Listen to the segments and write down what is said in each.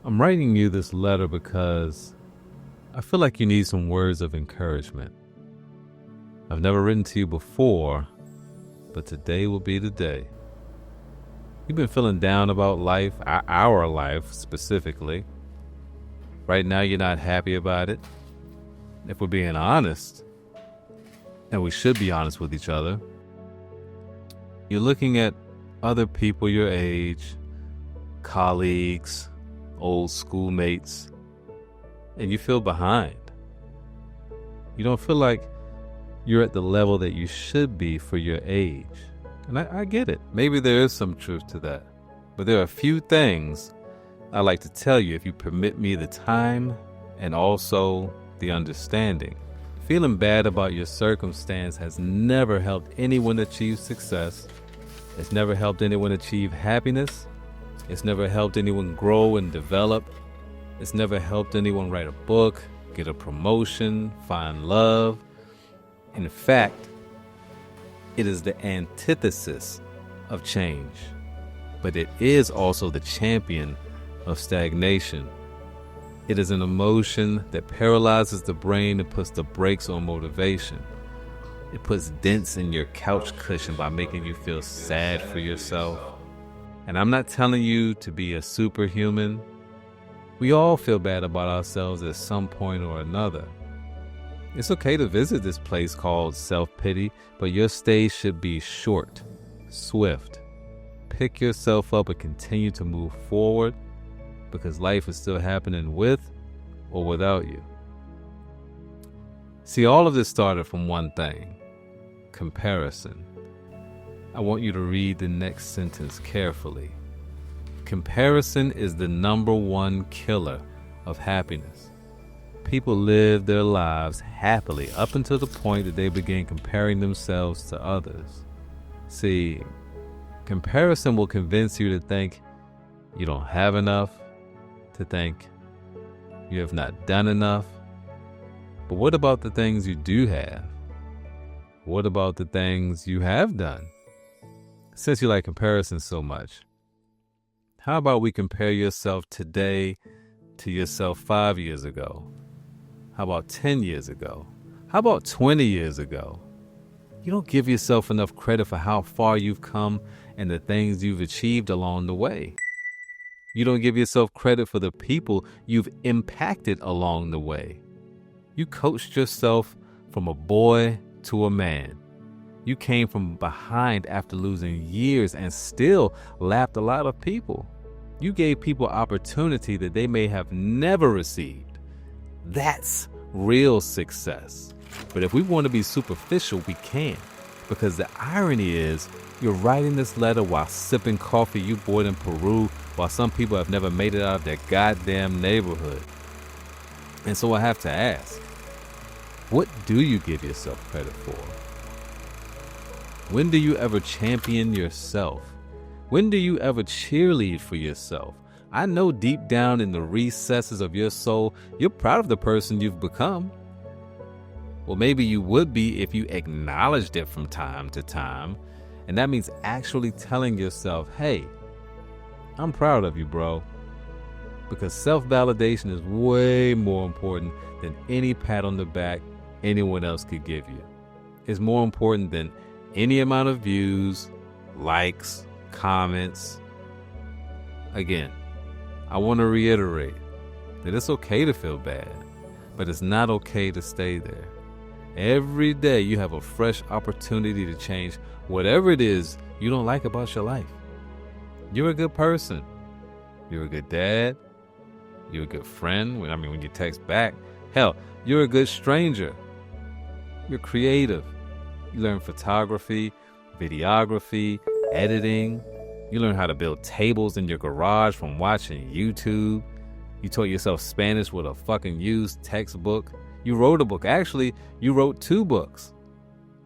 I'm writing you this letter because I feel like you need some words of encouragement. I've never written to you before, but today will be the day. You've been feeling down about life, our life specifically. Right now, you're not happy about it. If we're being honest, and we should be honest with each other, you're looking at other people your age, colleagues, old schoolmates, and you feel behind. You don't feel like you're at the level that you should be for your age. And I get it. Maybe there is some truth to that. But there are a few things I'd like to tell you if you permit me the time and also the understanding. Feeling bad about your circumstance has never helped anyone achieve success. It's never helped anyone achieve happiness. It's never helped anyone grow and develop. It's never helped anyone write a book, get a promotion, find love. In fact, it is the antithesis of change, but it is also the champion of stagnation. It is an emotion that paralyzes the brain and puts the brakes on motivation. It puts dents in your couch cushion by making you feel sad for yourself. And I'm not telling you to be a superhuman. We all feel bad about ourselves at some point or another. It's okay to visit this place called self-pity, but your stay should be short, swift. Pick yourself up and continue to move forward because life is still happening with or without you. See, all of this started from one thing: comparison. I want you to read the next sentence carefully. Comparison is the number one killer of happiness. People live their lives happily up until the point that they begin comparing themselves to others. See, comparison will convince you to think you don't have enough, to think you have not done enough. But what about the things you do have? What about the things you have done? Since you like comparison so much, how about we compare yourself today to yourself 5 years ago? How about 10 years ago? How about 20 years ago? You don't give yourself enough credit for how far you've come and the things you've achieved along the way. You don't give yourself credit for the people you've impacted along the way. You coached yourself from a boy to a man. You came from behind after losing years and still lapped a lot of people. You gave people opportunity that they may have never received. That's real success. But if we want to be superficial, we can. Because the irony is, you're writing this letter while sipping coffee you bought in Peru, while some people have never made it out of their goddamn neighborhood. And so I have to ask, what do you give yourself credit for? When do you ever champion yourself? When do you ever cheerlead for yourself? I know deep down in the recesses of your soul, you're proud of the person you've become. Well, maybe you would be if you acknowledged it from time to time. And that means actually telling yourself, hey, I'm proud of you, bro. Because self-validation is way more important than any pat on the back anyone else could give you. It's more important than any amount of views, likes, comments. Again, I want to reiterate that it's okay to feel bad, but it's not okay to stay there. Every day you have a fresh opportunity to change whatever it is you don't like about your life. You're a good person. You're a good dad. You're a good friend. When you text back. Hell, you're a good stranger. You're creative. You learn photography, videography, editing. You learn how to build tables in your garage from watching YouTube. You taught yourself Spanish with a fucking used textbook. You wrote a book. Actually, you wrote 2 books.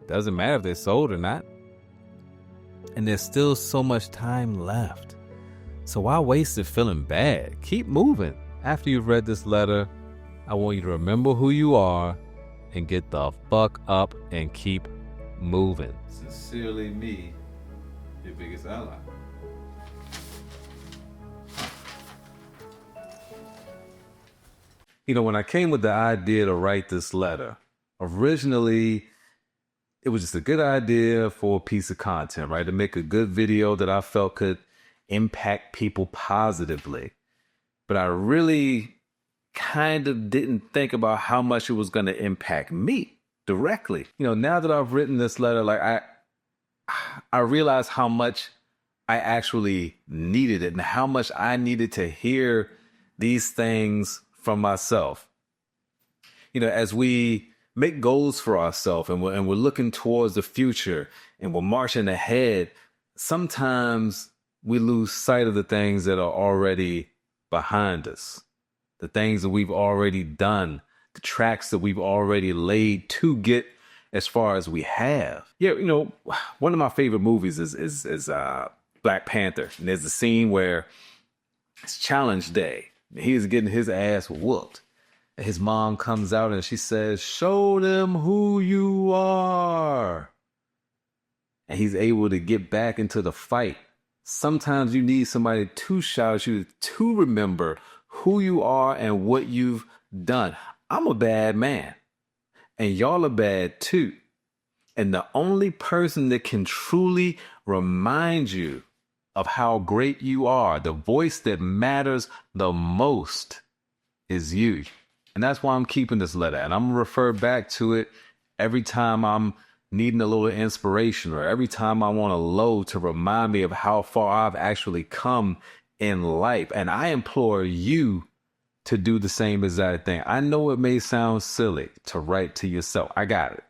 Doesn't matter if they're sold or not. And there's still so much time left. So why waste it feeling bad? Keep moving. After you've read this letter, I want you to remember who you are and get the fuck up and keep moving. Sincerely me, your biggest ally. When I came with the idea to write this letter, originally it was just a good idea for a piece of content, right? To make a good video that I felt could impact people positively. But I really kind of didn't think about how much it was going to impact me directly. Now that I've written this letter, like I realized how much I actually needed it and how much I needed to hear these things from myself. As we make goals for ourselves and we're looking towards the future and we're marching ahead, sometimes we lose sight of the things that are already behind us, the things that we've already done, the tracks that we've already laid to get as far as we have. Yeah, one of my favorite movies is Black Panther. And there's a scene where it's challenge day. He's getting his ass whooped. And his mom comes out and she says, "Show them who you are." And he's able to get back into the fight. Sometimes you need somebody to shout you to remember who you are and what you've done. I'm a bad man. And y'all are bad too. And the only person that can truly remind you of how great you are, the voice that matters the most, is you. And that's why I'm keeping this letter. And I'm going to refer back to it every time I'm needing a little inspiration or every time I want a low to remind me of how far I've actually come in life. And I implore you to do the same exact thing. I know it may sound silly to write to yourself. I got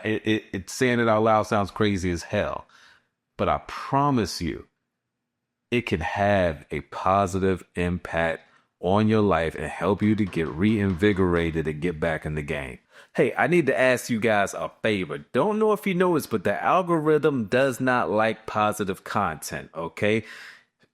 it. It saying it out loud sounds crazy as hell. But I promise you, it can have a positive impact on your life and help you to get reinvigorated and get back in the game. Hey, I need to ask you guys a favor. Don't know if you know this, but the algorithm does not like positive content, okay?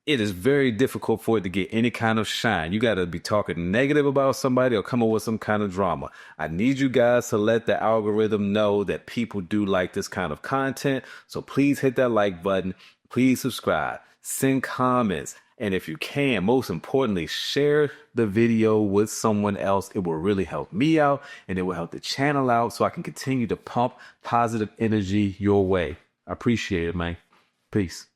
It is very difficult for it to get any kind of shine. You got to be talking negative about somebody or come up with some kind of drama. I need you guys to let the algorithm know that people do like this kind of content. So please hit that like button. Please subscribe. Send comments. And if you can, most importantly, share the video with someone else. It will really help me out and it will help the channel out so I can continue to pump positive energy your way. I appreciate it, man. Peace.